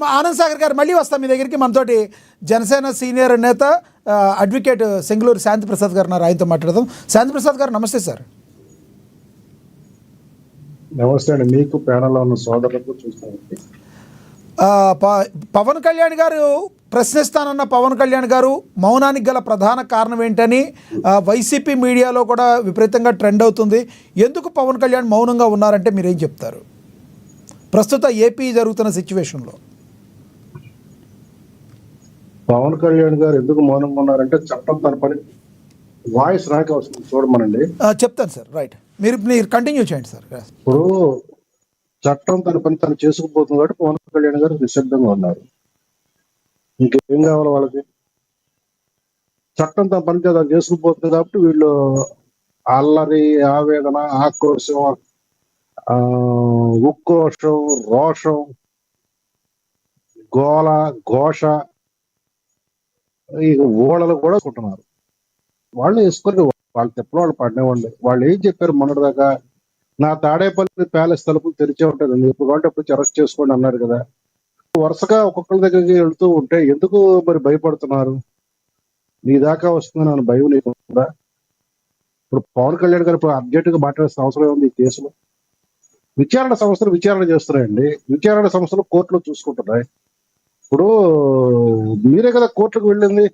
మా ఆనంద్ సాగర్ గారు మళ్ళీ వస్తాం మీ దగ్గరికి. మనతోటి జనసేన సీనియర్ నేత అడ్వకేట్ సెంగులూరు శాంతిప్రసాద్ గారు ఉన్నారు, ఆయనతో మాట్లాడదాం. శాంతిప్రసాద్ గారు నమస్తే సార్. నమస్తే అండి, మీకు ప్యానల్లో ఉన్న సోదరులకు చూస్తానండి. పవన్ కళ్యాణ్ గారు ప్రశ్నిస్తానన్న పవన్ కళ్యాణ్ గారు మౌనానికి గల ప్రధాన కారణం ఏంటని వైసీపీ మీడియాలో కూడా విపరీతంగా ట్రెండ్ అవుతుంది. ఎందుకు పవన్ కళ్యాణ్ మౌనంగా ఉన్నారంటే మీరేం చెప్తారు ప్రస్తుత ఏపీ జరుగుతున్న సిచ్యువేషన్లో? పవన్ కళ్యాణ్ గారు ఎందుకు మౌనంగా ఉన్నారంటే చట్టం తన పని వాయిస్ రాక వస్తుంది చూడమనండి. చెప్తాను సార్, రైట్, మీరు కంటిన్యూ చేయండి సార్. ఇప్పుడు చట్టం తన పని తను చేసుకుపోతుంది కాబట్టి పవన్ కళ్యాణ్ గారు నిశ్శబ్దంగా ఉన్నారు. ఇంకేం కావాలి వాళ్ళకి? చట్టం తన పని తను చేసుకుపోతుంది కాబట్టి వీళ్ళు అల్లరి, ఆవేదన, ఆక్రోశం, ఉక్రోషం, రోషం, గోల, ఘోష, ఈ ఓడలు కూడా కుంటున్నారు. వాళ్ళు వేసుకొని వాళ్ళు తెప్పలు వాళ్ళు పడినవ్వండి. వాళ్ళు ఏం చెప్పారు మొన్నటిదాకా? నా తాడేపల్లి ప్యాలెస్ తలుపులు తెరిచే ఉంటుంది, ఎప్పుడు కాబట్టి అప్పుడు అరెస్ట్ చేసుకోండి అన్నారు కదా. వరుసగా ఒక్కొక్కరి దగ్గరికి వెళ్తూ ఉంటే ఎందుకు మరి భయపడుతున్నారు? నీ దాకా వస్తుందని నన్ను భయం నీకు కూడా. ఇప్పుడు పవన్ కళ్యాణ్ గారు ఇప్పుడు అర్జెంట్ గా మాట్లాడాల్సిన అవసరం ఏముంది? ఈ కేసులో విచారణ సంస్థలు విచారణ చేస్తున్నాయండి. విచారణ సంస్థలు కోర్టులో చూసుకుంటున్నాయి. ఇప్పుడు మీరే కదా కోర్టుకు వెళ్ళింది.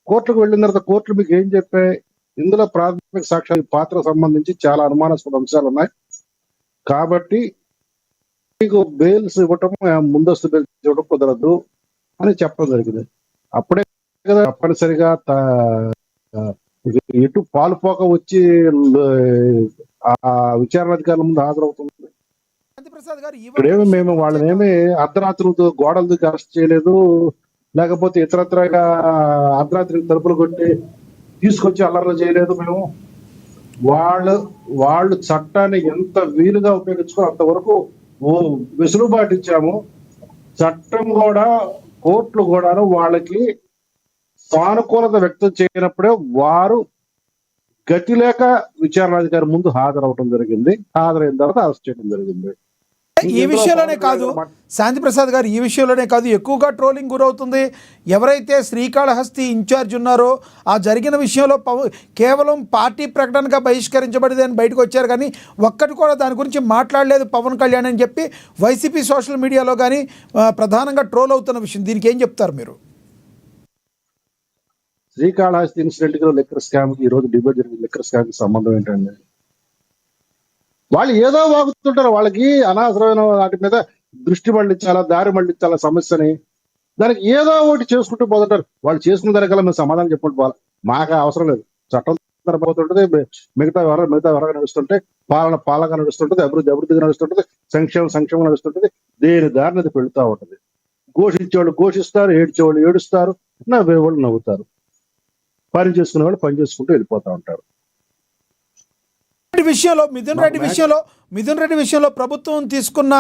కోర్టుకు వెళ్ళిన తర్వాత కోర్టులు మీకు ఏం చెప్పాయి? ఇందులో ప్రాథమిక సాక్ష్యాల పాత్ర సంబంధించి చాలా అనుమానాస్పద అంశాలు ఉన్నాయి కాబట్టి మీకు బెయిల్స్ ఇవ్వటం, ముందస్తు బెయిల్స్ ఇవ్వడం కుదరదు అని చెప్పడం జరిగింది. అప్పుడే కదా తప్పనిసరిగా ఎటు పాలుపోక వచ్చి ఆ విచారణాధికారుల ముందు హాజరవుతుంది. ఇప్పుడేమి మేము వాళ్ళనేమి అర్ధరాత్రులతో గోడల దూకి అరెస్ట్ చేయలేదు, లేకపోతే ఇతరత్రగా అర్ధరాత్రి తలుపులు కొట్టి తీసుకొచ్చి అల్లర్లు చేయలేదు. మేము వాళ్ళు చట్టాన్ని ఎంత వీలుగా ఉపయోగించుకో అంతవరకు వెసులుబాటు ఇచ్చాము. చట్టం కూడా కోర్టులు కూడా వాళ్ళకి సానుకూలత వ్యక్తం చేయనప్పుడే వారు గతి లేక విచారణాధికారి ముందు హాజరవటం జరిగింది. హాజరైన తర్వాత అరెస్ట్ చేయడం జరిగింది. ఈ విషయంలోనే కాదు శాంతిప్రసాద్ గారు, ఈ విషయంలోనే కాదు, ఎక్కువగా ట్రోలింగ్ గురవుతుంది. ఎవరైతే శ్రీకాళహస్తి ఇన్ఛార్జ్ ఉన్నారో ఆ జరిగిన విషయంలో కేవలం పార్టీ ప్రకటనగా బహిష్కరించబడింది అని బయటకు వచ్చారు, కానీ ఒక్కటి కూడా దాని గురించి మాట్లాడలేదు పవన్ కళ్యాణ్ అని చెప్పి వైసీపీ సోషల్ మీడియాలో కానీ ప్రధానంగా ట్రోల్ అవుతున్న విషయం. దీనికి ఏం చెప్తారు మీరు? శ్రీకాళహస్తి ఇన్సిడెంట్ కి లిక్కర్ స్కామ్ కి, ఈ రోజు డిబేట్ జరిగిన లిక్కర్ స్కామ్ కి సంబంధం ఏంటండి? వాళ్ళు ఏదో వాగుతుంటారు. వాళ్ళకి అనవసరమైన వాటి మీద దృష్టి మళ్ళించాలా, దారి మళ్ళించాలా సమస్యని, దానికి ఏదో ఒకటి చేసుకుంటూ పోతుంటారు. వాళ్ళు చేసుకున్న దానికల్లా మేము సమాధానం చెప్పుకుంటూ పోవాలి. మాకు అవసరం లేదు. చట్టం పోతుంటది, మిగతా వరగా నడుస్తుంటే, పాలగా నడుస్తుంటది, అభివృద్ధిగా నడుస్తుంటది, సంక్షేమం నడుస్తుంటది. దేని దారిని అది పెడుతూ ఉంటది. ఘోషించేవాళ్ళు ఘోషిస్తారు, ఏడ్చేవాళ్ళు ఏడుస్తారు, నవ్వేవాళ్ళు నవ్వుతారు, పని చేసుకునే వాళ్ళు పని చేసుకుంటూ వెళ్ళిపోతూ ఉంటారు. విషయంలో మిథున్ రెడ్డి విషయంలో ప్రభుత్వం తీసుకున్న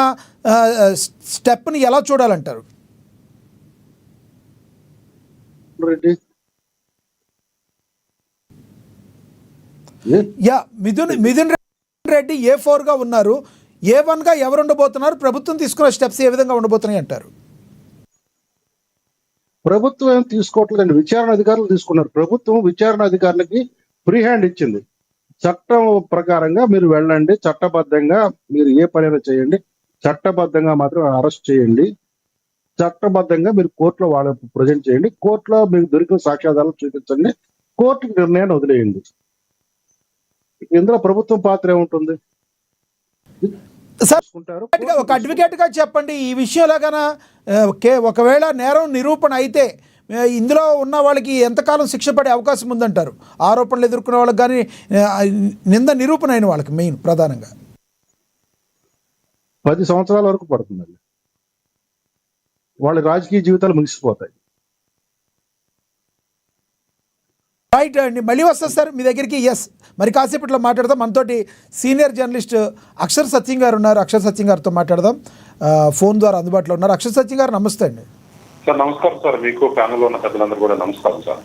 స్టెప్ని ఎలా చూడాలంటారు? మిథున్ రెడ్డి A4 గా ఉన్నారు, A1 గా ఎవరు ఉండబోతున్నారు? ప్రభుత్వం తీసుకున్న స్టెప్స్ ఏ విధంగా ఉండబోతున్నాయి అంటారు? ప్రభుత్వం ఏం తీసుకోవట్లేదండి, విచారణ అధికారులు తీసుకున్నారు. ప్రభుత్వం విచారణ అధికారులకి ఫ్రీ హ్యాండ్ ఇచ్చింది. చట్టం ప్రకారంగా మీరు వెళ్ళండి, చట్టబద్ధంగా మీరు ఏ పనైనా చేయండి, చట్టబద్ధంగా మాత్రం అరెస్ట్ చేయండి, చట్టబద్ధంగా మీరు కోర్టులో వాళ్ళకి ప్రజెంట్ చేయండి, కోర్టులో మీకు దొరికిన సాక్ష్యాధారాలు చూపించండి, కోర్టుకి నిర్ణయాన్ని వదిలేయండి. ఇందులో ప్రభుత్వం పాత్ర ఏముంటుంది? ఒక అడ్వకేట్ గా చెప్పండి, ఈ విషయంలో కన్నా ఒకవేళ నేరం నిరూపణ అయితే ఇందులో ఉన్న వాళ్ళకి ఎంతకాలం శిక్ష పడే అవకాశం ఉందంటారు? ఆరోపణలు ఎదుర్కొనే వాళ్ళకి కానీ నింద నిరూపణ అయిన వాళ్ళకి మెయిన్ ప్రధానంగా 10 సంవత్సరాల వరకు పడుతుందండి. వాళ్ళ రాజకీయ జీవితాలు ముగిసిపోతాయి. రైట్ అండి, మళ్ళీ వస్తారు సార్ మీ దగ్గరికి. ఎస్, మరి కాసేపట్లో మాట్లాడదాం. మనతోటి సీనియర్ జర్నలిస్ట్ అక్షర్ సత్యం గారు ఉన్నారు. అక్షర్ సత్యం గారితో మాట్లాడదాం, ఫోన్ ద్వారా అందుబాటులో ఉన్నారు. అక్షర్ సత్యం గారు నమస్తే అండి. సార్ నమస్కారం సార్, మీకు ప్యానెల్లో ఉన్న పెద్దలందరూ కూడా నమస్కారం సార్.